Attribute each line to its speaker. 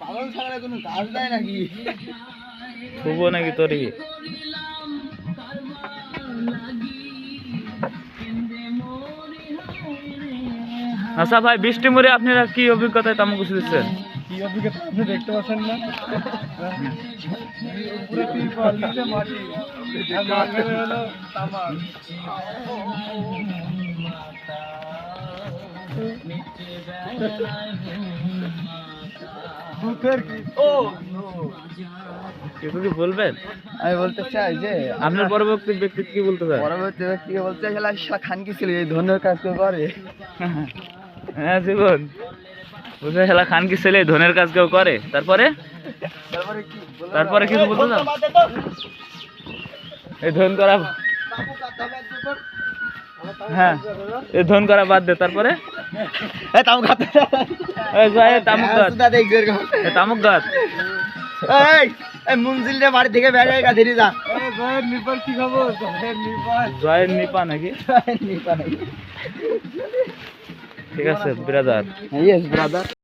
Speaker 1: পাগল ছাড়া কোনো কাজ দেয় নাকি?
Speaker 2: শুভ নাকি তোরই? আচ্ছা ভাই, বৃষ্টি মরে আপনারা কি অভিজ্ঞতায় তামাক দিচ্ছেন?
Speaker 1: কি অভিজ্ঞতা আপনি দেখতে পাচ্ছেন না? পুরো তিরপল নিচে মাটি আর মাঝখানে হলো তামাক।
Speaker 2: কিছু কি বলবেন?
Speaker 1: আমি বলতে চাই যে
Speaker 2: আপনার পরবর্তী ব্যক্তি কি বলতে চান?
Speaker 1: পরবর্তী ব্যক্তিকে বলতে চাই শালা খান কি ছিল এই ধনের কাজ কেউ করে?
Speaker 2: হ্যাঁ জীবন বুঝে শালা খান কি ছেলে ধনের কাজ কেউ করে? তারপরে তারপরে কিছু বলতে চান? এই ধন করা, হ্যাঁ এই ধন করা বাদ দে। তারপরে তামুক গাছ, তামুক গাছ
Speaker 1: মুনজিলটা বাড়ি থেকে বেড়ে গাধি যা। কি খবর?
Speaker 2: জয়ের নিপা নাকি? ঠিক আছে ব্রাদার।
Speaker 1: Yes brother.